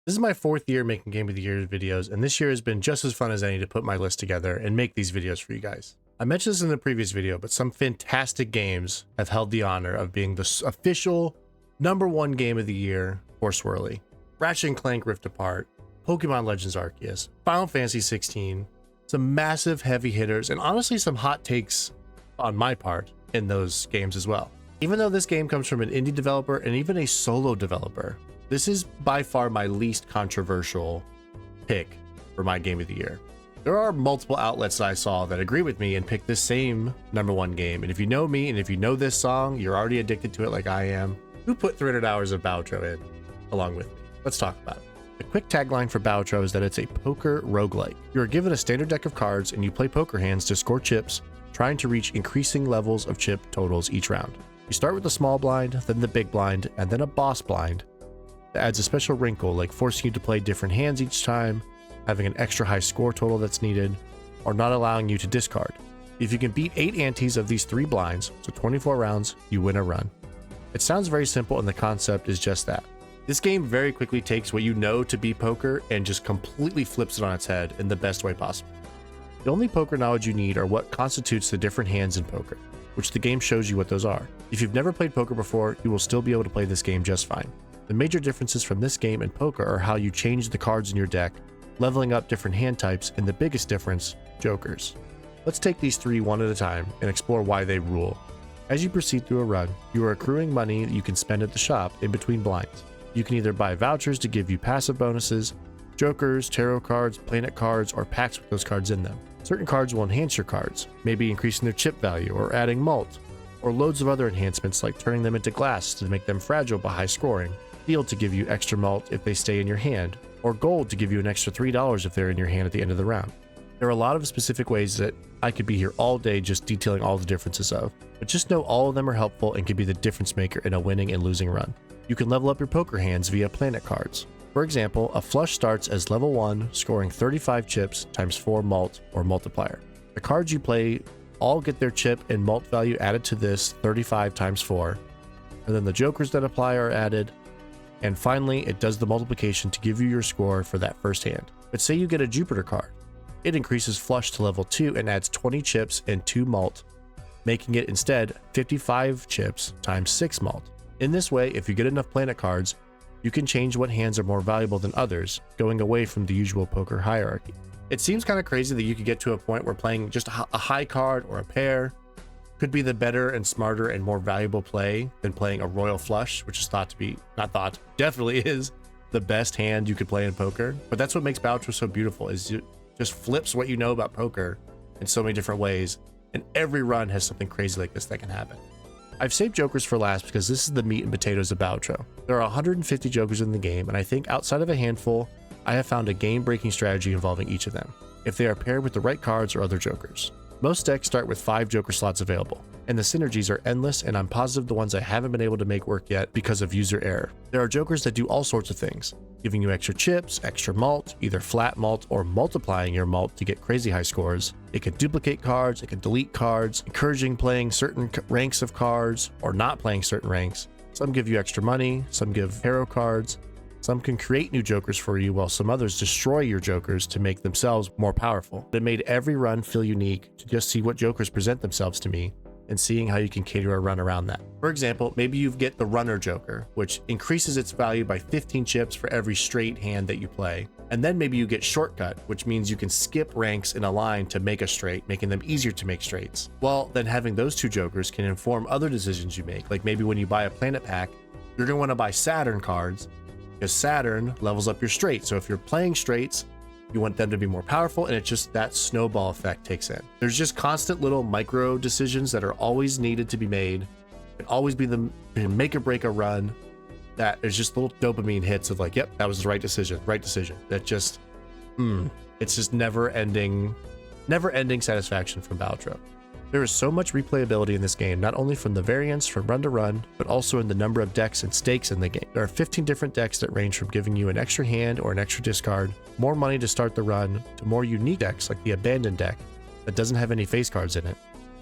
This is my 4th year making Game of the Year videos, and this year has been just as fun as any to put my list together and make these videos for you guys. I mentioned this in the previous video, but some fantastic games have held the honor of being the official #1 game of the year for Swirly. Ratchet & Clank Rift Apart, Pokemon Legends Arceus, Final Fantasy 16, some massive heavy hitters, and honestly some hot takes on my part in those games as well. Even though this game comes from an indie developer and even a solo developer, this is by far my least controversial pick for my Game of the Year. There are multiple outlets that I saw that agree with me and pick this same #1 game. And if you know me and if you know this song, you're already addicted to it like I am. Who put 300 hours of Bautro in along with me? Let's talk about it. The quick tagline for Bautro is that it's a poker roguelike. You are given a standard deck of cards and you play poker hands to score chips, trying to reach increasing levels of chip totals each round. You start with the small blind, then the big blind, and then a boss blind. That adds a special wrinkle, like forcing you to play different hands each time, having an extra high score total that's needed, or not allowing you to discard. If you can beat 8 antes of these 3 blinds, so 24 rounds, you win a run. It sounds very simple and the concept is just that. This game very quickly takes what you know to be poker and just completely flips it on its head in the best way possible. The only poker knowledge you need are what constitutes the different hands in poker, which the game shows you what those are. If you've never played poker before, you will still be able to play this game just fine. The major differences from this game and poker are how you change the cards in your deck, leveling up different hand types, and the biggest difference, jokers. Let's take these 3 one at a time and explore why they rule. As you proceed through a run, you are accruing money that you can spend at the shop in between blinds. You can either buy vouchers to give you passive bonuses, jokers, tarot cards, planet cards, or packs with those cards in them. Certain cards will enhance your cards, maybe increasing their chip value or adding malt, or loads of other enhancements like turning them into glass to make them fragile but high scoring, steel to give you extra malt if they stay in your hand, or gold to give you an extra $3 if they're in your hand at the end of the round. There are a lot of specific ways that I could be here all day just detailing all the differences of, but just know all of them are helpful and can be the difference maker in a winning and losing run. You can level up your poker hands via planet cards. For example, a flush starts as level 1, scoring 35 chips times 4 malt or multiplier. The cards you play all get their chip and malt value added to this 35 times 4, and then the jokers that apply are added, and finally it does the multiplication to give you your score for that first hand. But say you get a Jupiter card. It increases flush to level 2 and adds 20 chips and 2 malt, making it instead 55 chips times 6 malt. In this way, if you get enough planet cards, you can change what hands are more valuable than others, going away from the usual poker hierarchy. It seems kind of crazy that you could get to a point where playing just a high card or a pair could be the better and smarter and more valuable play than playing a royal flush, which is definitely is the best hand you could play in poker. But that's what makes Bautro so beautiful, is it just flips what you know about poker in so many different ways, and every run has something crazy like this that can happen. I've saved jokers for last because this is the meat and potatoes of Bautro. There are 150 jokers in the game, and I think outside of a handful, I have found a game-breaking strategy involving each of them, if they are paired with the right cards or other jokers. Most decks start with 5 joker slots available, and the synergies are endless, and I'm positive the ones I haven't been able to make work yet because of user error. There are jokers that do all sorts of things, giving you extra chips, extra malt, either flat malt or multiplying your malt to get crazy high scores. It can duplicate cards, it can delete cards, encouraging playing certain ranks of cards or not playing certain ranks. Some give you extra money, some give tarot cards, some can create new jokers for you, while some others destroy your jokers to make themselves more powerful. It made every run feel unique to just see what jokers present themselves to me and seeing how you can cater a run around that. For example, maybe you get the runner joker, which increases its value by 15 chips for every straight hand that you play. And then maybe you get shortcut, which means you can skip ranks in a line to make a straight, making them easier to make straights. Well, then having those 2 jokers can inform other decisions you make. Like maybe when you buy a planet pack, you're gonna wanna buy Saturn cards, because Saturn levels up your straights. So if you're playing straights, you want them to be more powerful, and it's just that snowball effect takes in. There's just constant little micro decisions that are always needed to be made, and always be the make or break a run. That there's just little dopamine hits of like, yep, that was the right decision. That just, it's just never ending satisfaction from Bautro. There is so much replayability in this game, not only from the variance from run to run, but also in the number of decks and stakes in the game. There are 15 different decks that range from giving you an extra hand or an extra discard, more money to start the run, to more unique decks like the Abandoned deck that doesn't have any face cards in it,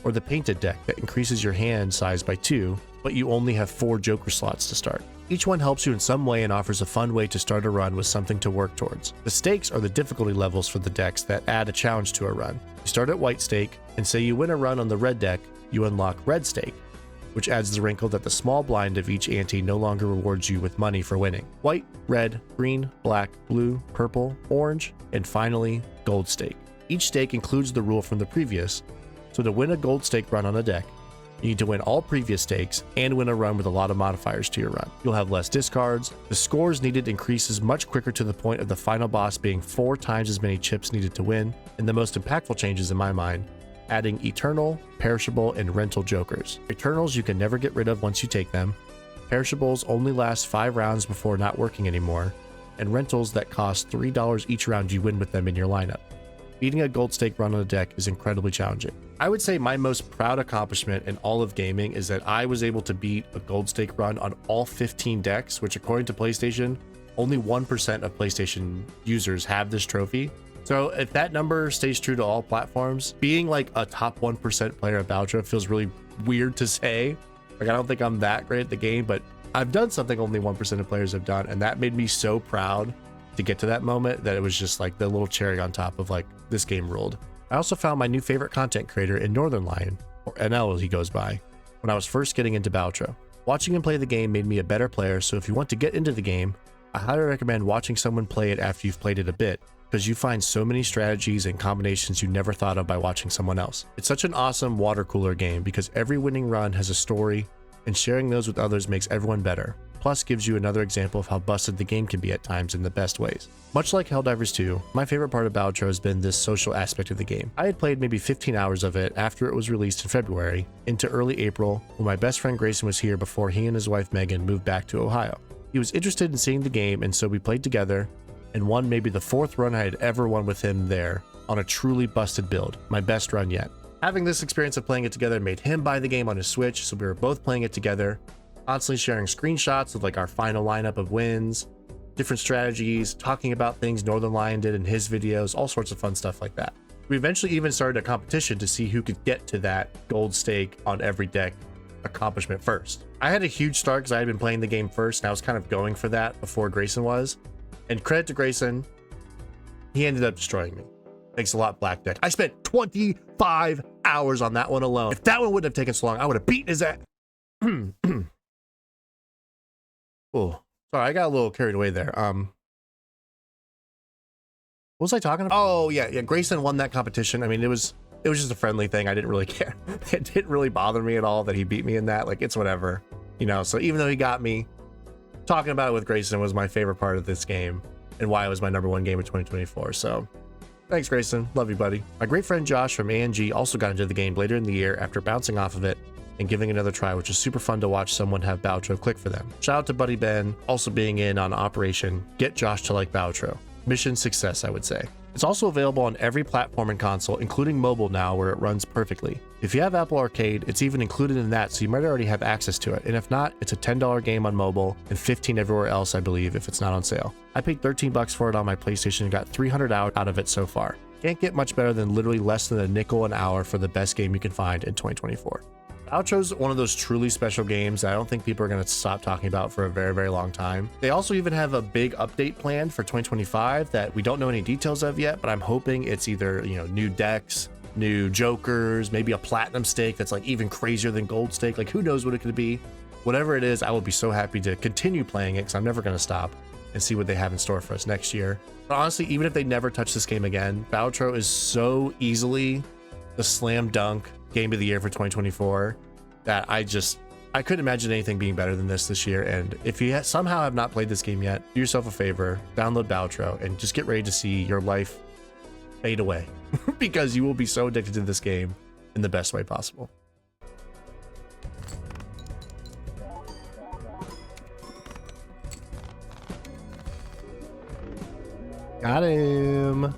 or the Painted deck that increases your hand size by 2 but you only have 4 Joker slots to start. Each one helps you in some way and offers a fun way to start a run with something to work towards. The stakes are the difficulty levels for the decks that add a challenge to a run. You start at white stake, and say you win a run on the red deck, you unlock red stake, which adds the wrinkle that the small blind of each ante no longer rewards you with money for winning. White, red, green, black, blue, purple, orange, and finally, gold stake. Each stake includes the rule from the previous, so to win a gold stake run on a deck, you need to win all previous stakes and win a run with a lot of modifiers to your run. You'll have less discards. The scores needed increases much quicker to the point of the final boss being 4 times as many chips needed to win, and the most impactful changes in my mind, adding eternal, perishable, and rental jokers. Eternals you can never get rid of once you take them, perishables only last 5 rounds before not working anymore, and rentals that cost $3 each round you win with them in your lineup. Beating a gold stake run on a deck is incredibly challenging. I would say my most proud accomplishment in all of gaming is that I was able to beat a gold stake run on all 15 decks, which according to PlayStation, only 1% of PlayStation users have this trophy. So if that number stays true to all platforms, being like a top 1% player at Bautro feels really weird to say. Like, I don't think I'm that great at the game, but I've done something only 1% of players have done, and that made me so proud to get to that moment that it was just like the little cherry on top of like, this game ruled. I also found my new favorite content creator in Northern Lion, or NL as he goes by, when I was first getting into Bautro. Watching him play the game made me a better player, so if you want to get into the game, I highly recommend watching someone play it after you've played it a bit, because you find so many strategies and combinations you never thought of by watching someone else. It's such an awesome water cooler game because every winning run has a story, and sharing those with others makes everyone better. Plus gives you another example of how busted the game can be at times in the best ways. Much like Helldivers 2, my favorite part of Bautro has been this social aspect of the game. I had played maybe 15 hours of it after it was released in February into early April when my best friend Grayson was here before he and his wife Megan moved back to Ohio. He was interested in seeing the game, and so we played together and won maybe the 4th run I had ever won with him there on a truly busted build, my best run yet. Having this experience of playing it together made him buy the game on his Switch, so we were both playing it together, constantly sharing screenshots of like our final lineup of wins, different strategies, talking about things Northern Lion did in his videos, all sorts of fun stuff like that. We eventually even started a competition to see who could get to that gold stake on every deck accomplishment first. I had a huge start because I had been playing the game first, and I was kind of going for that before Grayson was. And credit to Grayson, he ended up destroying me. Thanks a lot, Black Deck. I spent 25 hours on that one alone. If that one wouldn't have taken so long, I would have beaten his ass. Oh, sorry, I got a little carried away there. What was I talking about? Oh, yeah, Grayson won that competition. I mean, it was just a friendly thing. I didn't really care. It didn't really bother me at all that he beat me in that. Like, it's whatever, you know. So even though he got me, talking about it with Grayson was my favorite part of this game and why it was my #1 game of 2024. So thanks, Grayson. Love you, buddy. My great friend Josh from ANG also got into the game later in the year after bouncing off of it and giving another try, which is super fun to watch someone have Bautro click for them. Shout out to Buddy Ben, also being in on Operation Get Josh to Like Bautro. Mission success, I would say. It's also available on every platform and console, including mobile now, where it runs perfectly. If you have Apple Arcade, it's even included in that, so you might already have access to it. And if not, it's a $10 game on mobile and $15 everywhere else, I believe, if it's not on sale. I paid $13 for it on my PlayStation and got 300 hours out of it so far. Can't get much better than literally less than a nickel an hour for the best game you can find in 2024. Outro's one of those truly special games that I don't think people are going to stop talking about for a very, very long time. They also even have a big update planned for 2025 that we don't know any details of yet, but I'm hoping it's either, you know, new decks, new jokers, maybe a platinum stake that's like even crazier than gold stake. Like, who knows what it could be. Whatever it is, I will be so happy to continue playing it because I'm never going to stop and see what they have in store for us next year. But honestly, even if they never touch this game again, Bautro is so easily the slam dunk game of the year for 2024 that I couldn't imagine anything being better than this year. And if you somehow have not played this game yet, do yourself a favor, download Bautro and just get ready to see your life fade away because you will be so addicted to this game in the best way possible. Got him.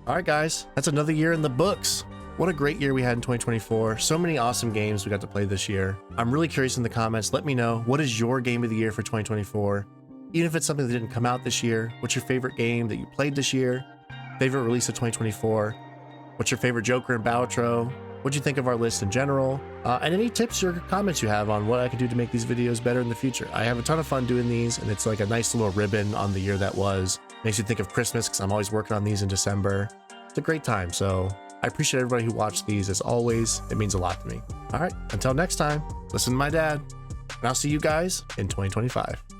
All right, guys, that's another year in the books. What a great year we had in 2024. So many awesome games we got to play this year. I'm really curious in the comments. Let me know, what is your game of the year for 2024? Even if it's something that didn't come out this year, what's your favorite game that you played this year? favorite release of 2024, what's your favorite Joker and Balatro, what'd you think of our list in general, and any tips or comments you have on what I can do to make these videos better in the future. I have a ton of fun doing these, and it's like a nice little ribbon on the year that was. Makes you think of Christmas because I'm always working on these in December. It's a great time, so I appreciate everybody who watched these as always. It means a lot to me. All right, until next time, listen to my dad, and I'll see you guys in 2025.